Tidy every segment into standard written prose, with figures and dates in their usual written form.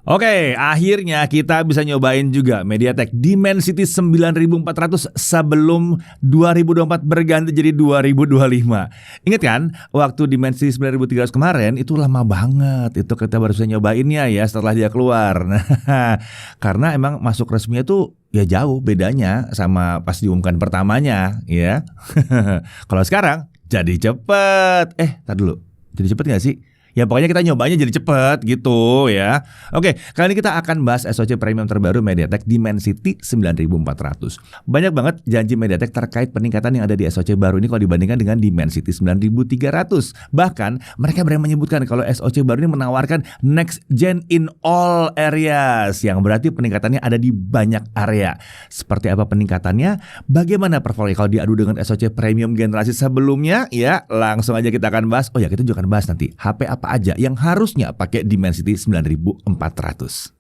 Oke, akhirnya kita bisa nyobain juga MediaTek Dimensity 9400 sebelum 2024 berganti jadi 2025. Ingat kan, waktu Dimensity 9300 kemarin itu lama banget. Itu kita baru bisa nyobainnya ya setelah dia keluar. Nah, karena emang masuk resminya tuh ya jauh bedanya sama pas diumumkan pertamanya ya. Kalau sekarang jadi cepet. Tar dulu, jadi cepet gak sih? Ya pokoknya kita nyobanya jadi cepet gitu ya. Oke, kali ini kita akan bahas SoC premium terbaru MediaTek Dimensity 9400. Banyak banget janji MediaTek terkait peningkatan yang ada di SoC baru ini kalau dibandingkan dengan Dimensity 9300. Bahkan mereka berani menyebutkan kalau SoC baru ini menawarkan next gen in all areas, yang berarti peningkatannya ada di banyak area. Seperti apa peningkatannya? Bagaimana performanya kalau diadu dengan SoC premium generasi sebelumnya? Ya, langsung aja kita akan bahas. Oh ya, kita juga akan bahas nanti HP apa aja yang harusnya pakai Dimensity 9400.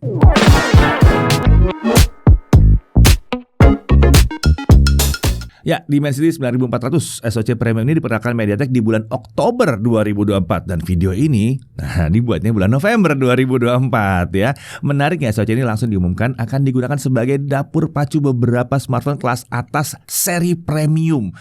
Ya, Dimensity 9400 SoC Premium ini diperkenalkan MediaTek di bulan Oktober 2024 dan video ini dibuatnya bulan November 2024 ya. Menariknya SoC ini langsung diumumkan akan digunakan sebagai dapur pacu beberapa smartphone kelas atas seri premium.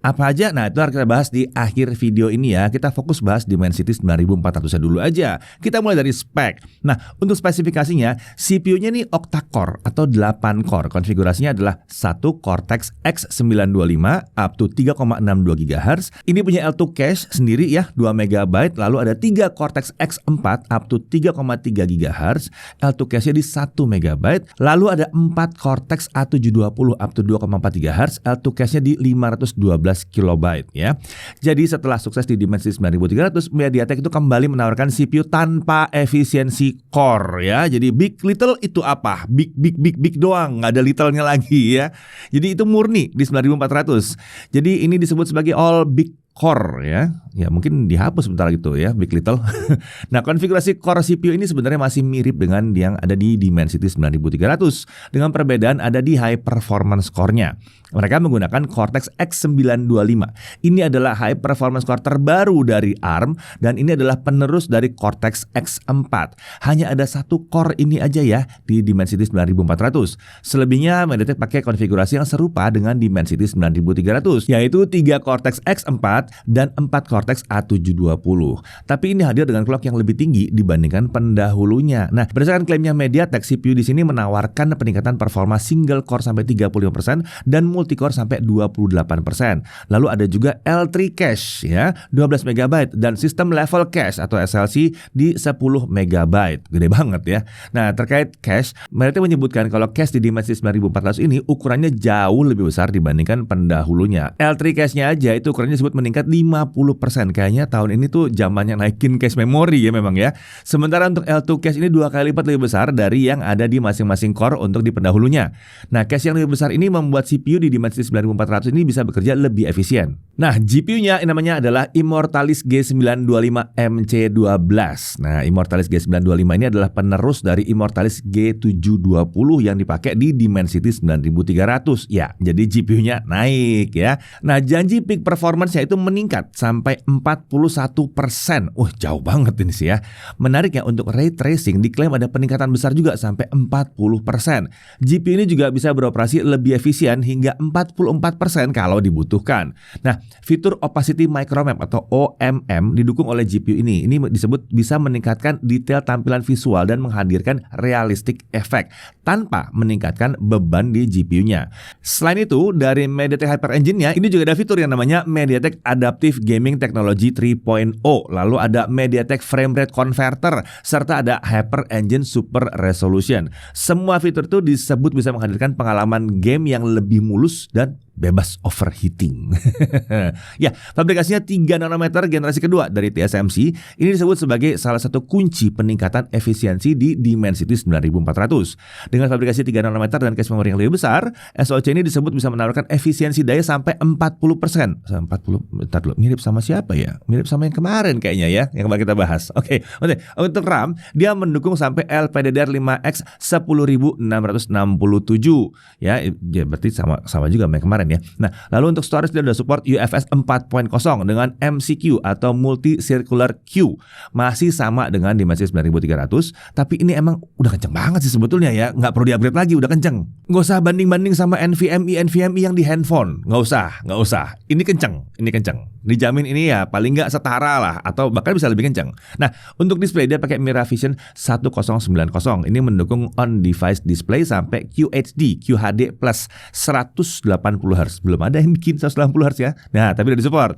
Apa aja? Nah, itu harus kita bahas di akhir video ini ya. Kita fokus bahas Dimensity 9400 dulu aja. Kita mulai dari spek. Nah, untuk spesifikasinya, CPU-nya nih octa-core atau 8 core. Konfigurasinya adalah 1 Cortex X925 up to 3,62 GHz. Ini punya L2 cache sendiri ya, 2 MB. Lalu ada 3 Cortex X4 up to 3,3 GHz. L2 cache-nya di 1 MB. Lalu ada 4 Cortex A720 up to 2,4 GHz. L2 cache-nya di 512 kilobyte ya. Jadi setelah sukses di Dimensity 9300, MediaTek itu kembali menawarkan CPU tanpa efisiensi core ya. Jadi big little itu apa? Big doang, nggak ada little-nya lagi ya. Jadi itu murni di 9400. Jadi ini disebut sebagai all big core ya. Ya mungkin dihapus sebentar gitu ya, big little. Nah, konfigurasi core CPU ini sebenarnya masih mirip dengan yang ada di Dimensity 9300 dengan perbedaan ada di high performance core-nya. Mereka menggunakan Cortex X925. Ini adalah high performance core terbaru dari ARM dan ini adalah penerus dari Cortex X4. Hanya ada satu core ini aja ya di Dimensity 9400. Selebihnya MediaTek pakai konfigurasi yang serupa dengan Dimensity 9300, yaitu 3 Cortex X4 dan 4 Cortex A720. Tapi ini hadir dengan clock yang lebih tinggi dibandingkan pendahulunya. Nah, berdasarkan klaimnya MediaTek, CPU di sini menawarkan peningkatan performa single core sampai 35% dan multicore sampai 28%. Lalu ada juga L3 cache ya, 12 MB dan system level cache atau SLC di 10 MB. Gede banget ya. Nah, terkait cache, MediaTek menyebutkan kalau cache di Dimensity 9400 ini ukurannya jauh lebih besar dibandingkan pendahulunya. L3 cache-nya aja itu ukurannya disebut meningkat 50%. Kayaknya tahun ini tuh zamannya naikin cache memori ya memang ya. Sementara untuk L2 cache ini 2 kali lipat lebih besar dari yang ada di masing-masing core untuk di pendahulunya. Nah, cache yang lebih besar ini membuat CPU di Dimensity 9400 ini bisa bekerja lebih efisien. Nah, GPU-nya namanya adalah Immortalis G925 MC12. Nah, Immortalis G925 ini adalah penerus dari Immortalis G720 yang dipakai di Dimensity 9300. Ya, jadi GPU-nya naik ya. Nah, janji peak performance-nya itu meningkat sampai 41%. Jauh banget ini sih ya. Menariknya untuk ray tracing diklaim ada peningkatan besar juga sampai 40%. GPU ini juga bisa beroperasi lebih efisien hingga 44% kalau dibutuhkan. Nah, fitur Opacity Micromap atau OMM didukung oleh GPU ini. Ini disebut bisa meningkatkan detail tampilan visual dan menghadirkan realistic effect tanpa meningkatkan beban di GPU-nya. Selain itu, dari MediaTek Hyper Engine-nya ini juga ada fitur yang namanya MediaTek Adaptive Gaming Technology 3.0. Lalu ada MediaTek Frame Rate Converter serta ada Hyper Engine Super Resolution. Semua fitur itu disebut bisa menghadirkan pengalaman game yang lebih mulus dan bebas overheating. Ya, fabrikasinya 3 nanometer generasi kedua dari TSMC. Ini disebut sebagai salah satu kunci peningkatan efisiensi di Dimensity 9400. Dengan fabrikasi 3 nanometer dan cache memori yang lebih besar, SoC ini disebut bisa menawarkan efisiensi daya sampai 40%. 40, bentar dulu, mirip sama siapa ya? Mirip sama yang kemarin kayaknya ya, yang kemarin kita bahas. Oke. Untuk RAM, dia mendukung sampai LPDDR5X 10667. Ya, berarti sama juga sama yang kemarin ya. Nah, lalu untuk storage dia udah support UFS 4.0 dengan MCQ atau Multi Circular Queue. Masih sama dengan Dimensity 9300, tapi ini emang udah kenceng banget sih sebetulnya ya. Nggak perlu di-upgrade lagi, udah kenceng. Nggak usah banding-banding sama NVMe yang di handphone. Nggak usah. Ini kenceng. Dijamin ini ya paling nggak setara lah, atau bahkan bisa lebih kenceng. Nah, untuk display dia pakai Mira Vision 1090. Ini mendukung on-device display sampai QHD plus 180 Hz. Belum ada yang bikin 180 Hz ya. Nah, tapi udah disupport.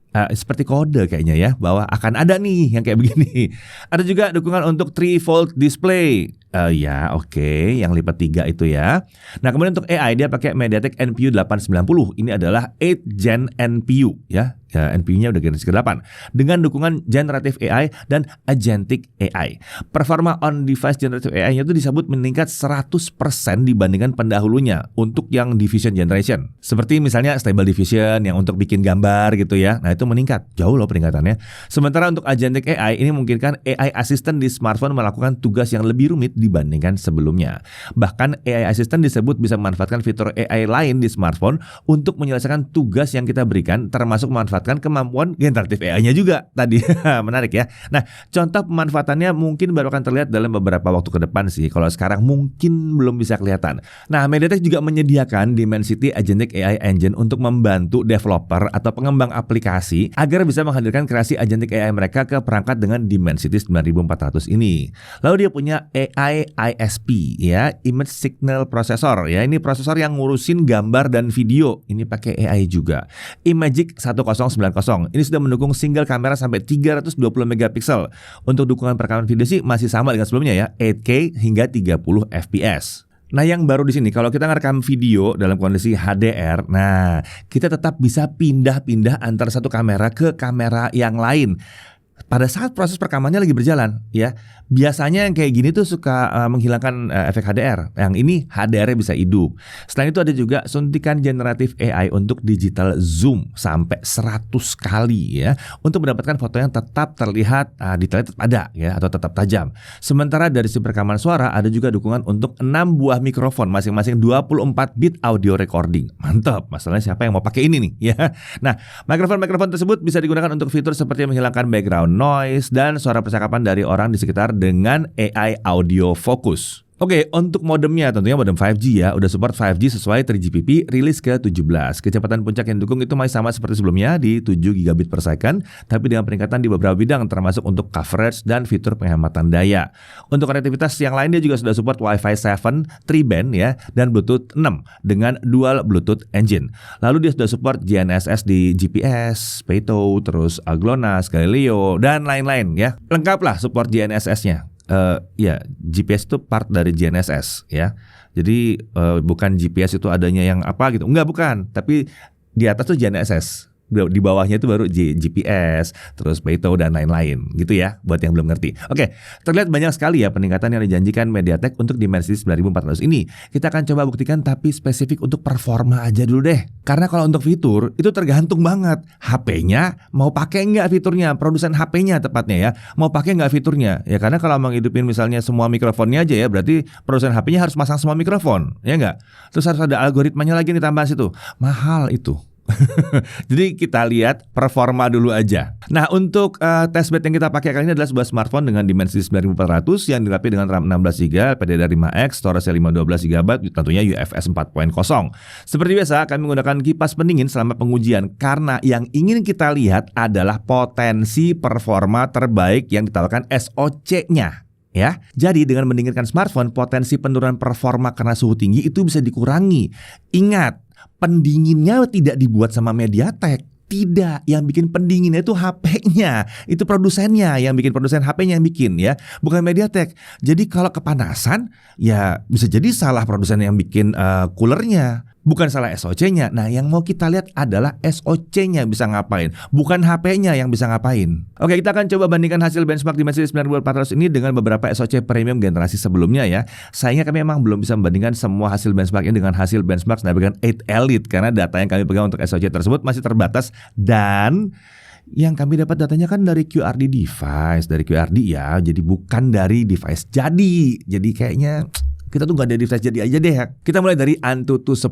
Seperti kode kayaknya ya, bahwa akan ada nih yang kayak begini. Ada juga dukungan untuk 3-fold display. Yang lipat 3 itu ya. Nah, kemudian untuk AI dia pakai MediaTek NPU 890. Ini adalah 8th Gen NPU ya. NPU-nya udah generasi ke-8 dengan dukungan generative AI dan agentic AI. Performa on-device generative AI-nya itu disebut meningkat 100% dibandingkan pendahulunya untuk yang diffusion generation. Seperti misalnya Stable Diffusion yang untuk bikin gambar gitu ya. Nah, itu meningkat. Jauh loh peningkatannya. Sementara untuk agentic AI ini memungkinkan AI assistant di smartphone melakukan tugas yang lebih rumit dibandingkan sebelumnya. Bahkan AI assistant disebut bisa memanfaatkan fitur AI lain di smartphone untuk menyelesaikan tugas yang kita berikan, termasuk memanfaatkan kemampuan generatif AI-nya juga tadi. Menarik ya. Nah, contoh pemanfaatannya mungkin baru akan terlihat dalam beberapa waktu ke depan sih. Kalau sekarang mungkin belum bisa kelihatan. Nah, MediaTek juga menyediakan Dimensity Agentic AI Engine untuk membantu developer atau pengembang aplikasi agar bisa menghadirkan kreasi agentic AI mereka ke perangkat dengan Dimensity 9400 ini. Lalu dia punya AI ISP ya, Image Signal Processor ya. Ini prosesor yang ngurusin gambar dan video. Ini pakai AI juga. Imagic 1090 ini sudah mendukung single kamera sampai 320 megapiksel. Untuk dukungan perekaman video sih masih sama dengan sebelumnya ya, 8K hingga 30 fps. Nah, yang baru di sini kalau kita ngerekam video dalam kondisi HDR, nah kita tetap bisa pindah-pindah antara satu kamera ke kamera yang lain pada saat proses perekamannya lagi berjalan ya. Biasanya yang kayak gini tuh suka menghilangkan efek HDR. Yang ini HDR-nya bisa hidup. Selain itu ada juga suntikan generatif AI untuk digital zoom sampai 100 kali ya, untuk mendapatkan foto yang tetap terlihat detailnya tetap ada ya, atau tetap tajam. Sementara dari sisi perekaman suara ada juga dukungan untuk 6 buah mikrofon masing-masing 24 bit audio recording. Mantap. Masalahnya siapa yang mau pakai ini nih ya. Nah, mikrofon tersebut bisa digunakan untuk fitur seperti menghilangkan background noise dan suara percakapan dari orang di sekitar dengan AI audio focus. Oke, untuk modemnya tentunya modem 5G ya, udah support 5G sesuai 3GPP rilis ke-17. Kecepatan puncak yang didukung itu masih sama seperti sebelumnya di 7 gigabit per second, tapi dengan peningkatan di beberapa bidang termasuk untuk coverage dan fitur penghematan daya. Untuk konektivitas yang lain dia juga sudah support Wi-Fi 7 3-band ya, dan Bluetooth 6 dengan dual Bluetooth engine. Lalu dia sudah support GNSS di GPS, Peito, terus GLONASS, Galileo, dan lain-lain ya. Lengkap lah support GNSS-nya. GPS itu part dari GNSS ya. Jadi bukan GPS itu adanya yang apa gitu. Enggak, bukan. Tapi di atas tuh GNSS. Di bawahnya itu baru GPS, terus Peito dan lain-lain gitu ya, buat yang belum ngerti. Oke, terlihat banyak sekali ya peningkatan yang dijanjikan MediaTek untuk Dimensity 9400 ini. Kita akan coba buktikan tapi spesifik untuk performa aja dulu deh. Karena kalau untuk fitur itu tergantung banget HP-nya mau pakai nggak fiturnya, produsen HP-nya tepatnya ya, mau pakai nggak fiturnya. Ya karena kalau mau ngidupin misalnya semua mikrofonnya aja ya, berarti produsen HP-nya harus pasang semua mikrofon, ya nggak? Terus harus ada algoritmanya lagi ditambah situ. Mahal itu. Jadi kita lihat performa dulu aja. Nah, untuk testbed yang kita pakai kali ini adalah sebuah smartphone dengan Dimensity 9400 yang dilengkapi dengan RAM 16GB, PDDR5X, storage 512GB, tentunya UFS 4.0. Seperti biasa, kami menggunakan kipas pendingin selama pengujian karena yang ingin kita lihat adalah potensi performa terbaik yang ditawarkan SoC-nya. Ya, jadi dengan mendinginkan smartphone, potensi penurunan performa karena suhu tinggi itu bisa dikurangi. Ingat, pendinginnya tidak dibuat sama MediaTek. Tidak, yang bikin pendinginnya itu HP-nya. Itu produsennya yang bikin, produsen HP-nya yang bikin ya, bukan MediaTek. Jadi kalau kepanasan, ya bisa jadi salah produsen yang bikin coolernya, bukan salah SoC-nya. Nah, yang mau kita lihat adalah SoC-nya bisa ngapain, bukan HP-nya yang bisa ngapain. Oke, kita akan coba bandingkan hasil benchmark Dimensity 9400 ini dengan beberapa SoC premium generasi sebelumnya ya. Sayangnya kami memang belum bisa membandingkan semua hasil benchmark ini dengan hasil benchmark Snapdragon 8 Elite karena data yang kami pegang untuk SoC tersebut masih terbatas, dan yang kami dapat datanya kan dari QRD device, dari QRD ya, jadi bukan dari device jadi kayaknya Kita tuh nggak ada refresh jadi aja deh. Kita mulai dari Antutu 10.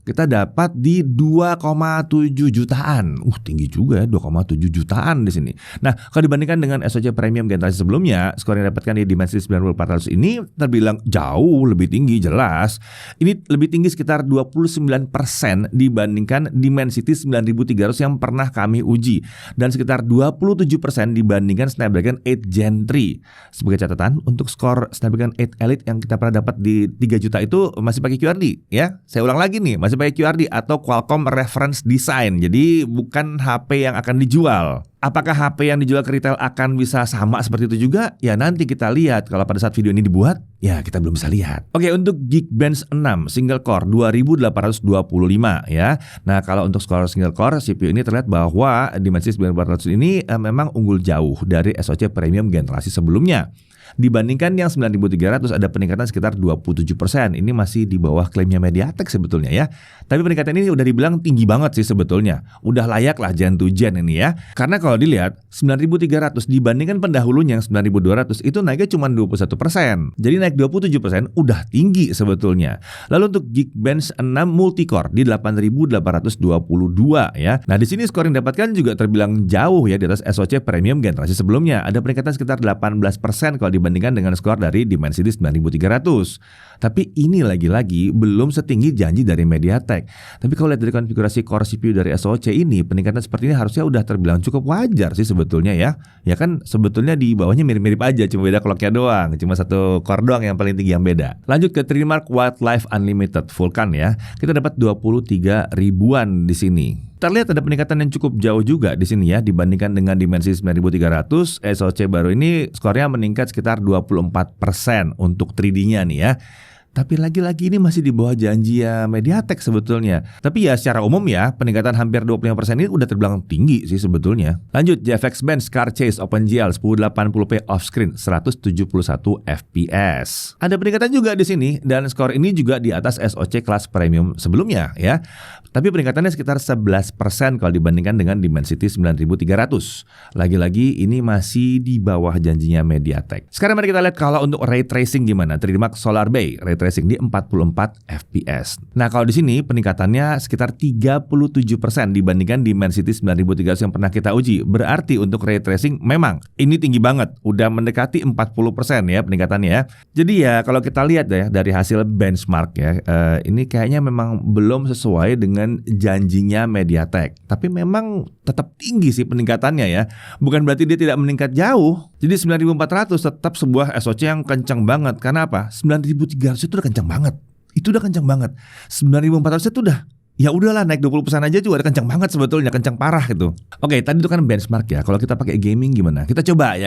Kita dapat di 2,7 jutaan. Tinggi juga ya, 2,7 jutaan di sini. Nah, kalau dibandingkan dengan SoC Premium generasi sebelumnya, skor yang didapatkan di Dimensity 9400 ini terbilang jauh lebih tinggi, jelas. Ini lebih tinggi sekitar 29% dibandingkan Dimensity 9300 yang pernah kami uji, dan sekitar 27% dibandingkan Snapdragon 8 Gen 3. Sebagai catatan, untuk skor Snapdragon 8 Elite yang kita pernah dapat di 3 juta itu masih pakai QRD ya. Saya ulang lagi nih, masih pakai QRD atau Qualcomm Reference Design. Jadi bukan HP yang akan dijual. Apakah HP yang dijual ke retail akan bisa sama seperti itu juga? Ya nanti kita lihat kalau pada saat video ini dibuat, ya kita belum bisa lihat. Oke, untuk Geekbench 6 single core 2825 ya. Nah, kalau untuk skor single core CPU ini terlihat bahwa Dimensity 9400 ini memang unggul jauh dari SoC Premium generasi sebelumnya. Dibandingkan yang 9300 ada peningkatan sekitar 27%. Ini masih di bawah klaimnya MediaTek sebetulnya ya. Tapi peningkatan ini udah dibilang tinggi banget sih sebetulnya. Udah layak lah gen to gen ini ya. Karena kalau dilihat 9300 dibandingkan pendahulunya yang 9200 itu naiknya cuma 21%. Jadi naik 27% udah tinggi sebetulnya. Lalu untuk Geekbench 6 multicore di 8822 ya. Nah, di sini skor yang didapatkan juga terbilang jauh ya di atas SoC Premium generasi sebelumnya. Ada peningkatan sekitar 18% kalau dibandingkan dengan skor dari Dimensity 9300. Tapi ini lagi-lagi belum setinggi janji dari MediaTek. Tapi kalau lihat dari konfigurasi core CPU dari SoC ini, peningkatan seperti ini harusnya udah terbilang cukup wajar sih sebetulnya ya. Ya kan sebetulnya di bawahnya mirip-mirip aja, cuma beda clocknya doang. Cuma satu core doang yang paling tinggi yang beda. Lanjut ke Trimark Wildlife Unlimited Vulkan ya. Kita dapat 23 ribuan di sini. Terlihat ada peningkatan yang cukup jauh juga di sini ya dibandingkan dengan Dimensity 9300. SoC baru ini skornya meningkat sekitar 24% untuk 3D-nya nih ya. Tapi lagi-lagi ini masih di bawah janji ya MediaTek sebetulnya. Tapi ya secara umum ya peningkatan hampir 25% ini udah terbilang tinggi sih sebetulnya. Lanjut, JFX Bench Car Chase OpenGL 1080p off-screen 171 fps. Ada peningkatan juga di sini dan skor ini juga di atas SoC kelas premium sebelumnya ya. Tapi peningkatannya sekitar 11% kalau dibandingkan dengan Dimensity 9300. Lagi-lagi ini masih di bawah janjinya MediaTek. Sekarang mari kita lihat kalau untuk ray tracing gimana. Trimark Solar Bay ray tracing di 44 fps. Nah, kalau di sini peningkatannya sekitar 37% dibandingkan Dimensity 9300 yang pernah kita uji. Berarti untuk ray tracing memang ini tinggi banget, udah mendekati 40% ya peningkatannya ya. Jadi ya kalau kita lihat ya dari hasil benchmark ya, ini kayaknya memang belum sesuai dengan janjinya MediaTek. Tapi memang tetap tinggi sih peningkatannya ya. Bukan berarti dia tidak meningkat jauh. Jadi 9400 tetap sebuah SoC yang kencang banget. Karena apa? 9300 itu udah kencang banget. Itu udah kencang banget. 9400 itu udah ya udahlah naik 20% aja juga udah kencang banget sebetulnya, kencang parah gitu. Oke, tadi itu kan benchmark ya. Kalau kita pakai gaming gimana? Kita coba.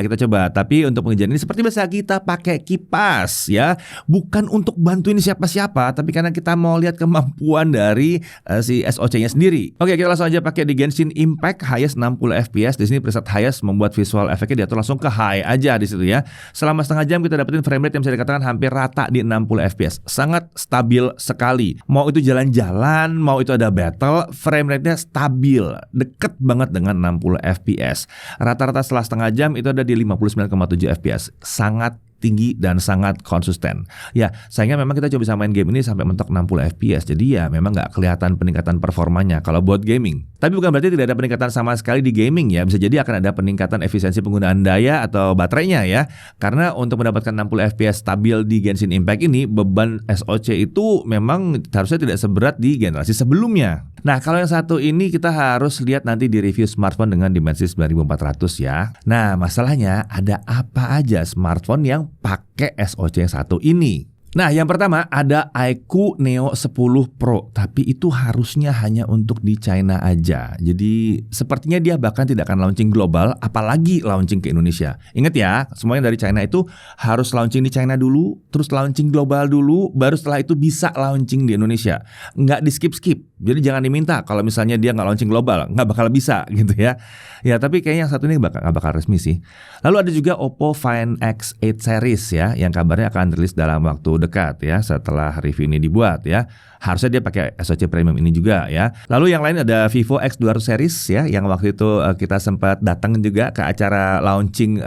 Tapi untuk pengujian ini seperti biasa kita pakai kipas ya. Bukan untuk bantuin siapa-siapa, tapi karena kita mau lihat kemampuan dari si SoC-nya sendiri. Oke, kita langsung aja pakai di Genshin Impact highest 60 fps. Di sini preset highest membuat visual efeknya diatur langsung ke high aja di situ ya. Selama setengah jam kita dapetin frame rate yang bisa dikatakan hampir rata di 60 fps. Sangat stabil sekali. Mau itu jalan-jalan, mau itu ada battle, frame rate-nya stabil, deket banget dengan 60 fps. Rata-rata setelah setengah jam itu ada di 59,7 fps. Sangat tinggi dan sangat konsisten. Ya, sayangnya memang kita coba bisa main game ini sampai mentok 60 fps. Jadi ya memang nggak kelihatan peningkatan performanya kalau buat gaming. Tapi bukan berarti tidak ada peningkatan sama sekali di gaming ya. Bisa jadi akan ada peningkatan efisiensi penggunaan daya atau baterainya ya. Karena untuk mendapatkan 60 fps stabil di Genshin Impact ini, beban SoC itu memang harusnya tidak seberat di generasi sebelumnya. Nah, kalau yang satu ini kita harus lihat nanti di review smartphone dengan Dimensity 9400 ya. Nah, masalahnya ada apa aja smartphone yang pakai SoC yang satu ini? Nah, yang pertama ada iQOO Neo 10 Pro, tapi itu harusnya hanya untuk di China aja. Jadi sepertinya dia bahkan tidak akan launching global, apalagi launching ke Indonesia. Ingat ya, semuanya dari China itu harus launching di China dulu, terus launching global dulu, baru setelah itu bisa launching di Indonesia. Nggak di skip-skip. Jadi jangan diminta kalau misalnya dia nggak launching global, nggak bakal bisa gitu ya. Ya tapi kayaknya yang satu ini nggak bakal resmi sih. Lalu ada juga Oppo Find X8 series ya, yang kabarnya akan rilis dalam waktu dekat ya setelah review ini dibuat ya. Harusnya dia pakai SoC Premium ini juga ya. Lalu yang lain ada Vivo X200 series ya, yang waktu itu kita sempat datang juga ke acara launching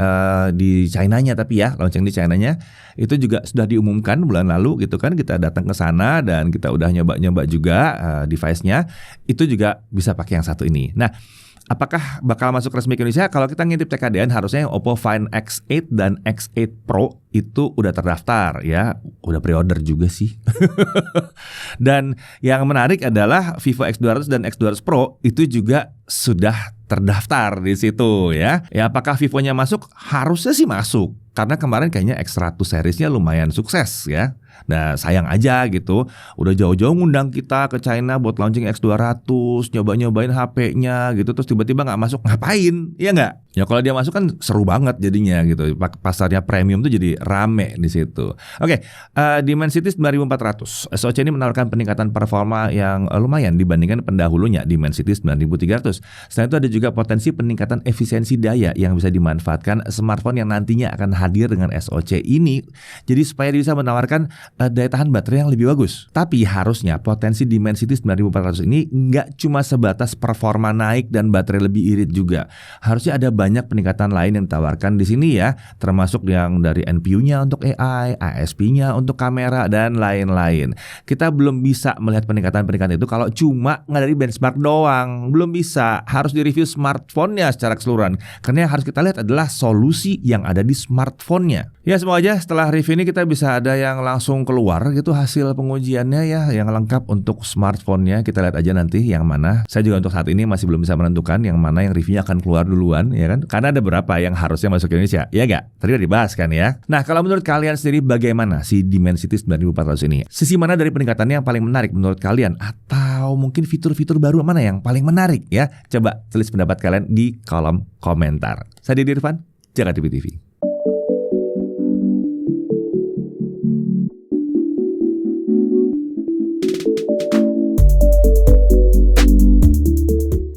di China-nya, tapi ya launching di China-nya itu juga sudah diumumkan bulan lalu gitu kan. Kita datang ke sana dan kita udah nyoba-nyoba juga device-nya. Itu juga bisa pakai yang satu ini. Nah, apakah bakal masuk resmi ke Indonesia? Kalau kita ngintip TKDN harusnya yang Oppo Find X8 dan X8 Pro itu udah terdaftar ya, udah pre-order juga sih. Dan yang menarik adalah Vivo X200 dan X200 Pro itu juga sudah terdaftar di situ ya. Ya apakah Vivo-nya masuk? Harusnya sih masuk. Karena kemarin kayaknya X100 seriesnya lumayan sukses ya. Nah sayang aja gitu, udah jauh-jauh ngundang kita ke China buat launching X200, nyoba-nyobain HP-nya gitu, terus tiba-tiba nggak masuk, ngapain? Ya nggak? Ya kalau dia masuk kan seru banget jadinya gitu, pasarnya premium tuh jadi rame di situ. Oke, Dimensity 9400, SoC ini menawarkan peningkatan performa yang lumayan dibandingkan pendahulunya Dimensity 9300. Selain itu ada juga potensi peningkatan efisiensi daya yang bisa dimanfaatkan smartphone yang nantinya akan hadir dengan SoC ini, jadi supaya bisa menawarkan daya tahan baterai yang lebih bagus. Tapi harusnya potensi Dimensity 9400 ini nggak cuma sebatas performa naik dan baterai lebih irit juga. Harusnya ada banyak peningkatan lain yang ditawarkan di sini ya, termasuk yang dari NPU-nya untuk AI, ASP-nya untuk kamera dan lain-lain. Kita belum bisa melihat peningkatan-peningkatan itu kalau cuma nggak dari benchmark doang. Belum bisa, harus direview smartphone-nya secara keseluruhan. Karena yang harus kita lihat adalah solusi yang ada di smartphone-nya. Ya semoga aja setelah review ini kita bisa ada yang langsung keluar gitu hasil pengujiannya ya, yang lengkap untuk smartphone-nya. Kita lihat aja nanti yang mana. Saya juga untuk saat ini masih belum bisa menentukan yang mana yang reviewnya akan keluar duluan ya kan. Karena ada beberapa yang harusnya masuk ke Indonesia. Ya gak? Tadi udah dibahas kan ya. Nah kalau menurut kalian sendiri bagaimana si Dimensity 9400 ini? Sisi mana dari peningkatannya yang paling menarik menurut kalian? Atau mungkin fitur-fitur baru mana yang paling menarik ya? Coba tulis pendapat kalian di kolom komentar. Saya Didi Irfan, Jakarta TV.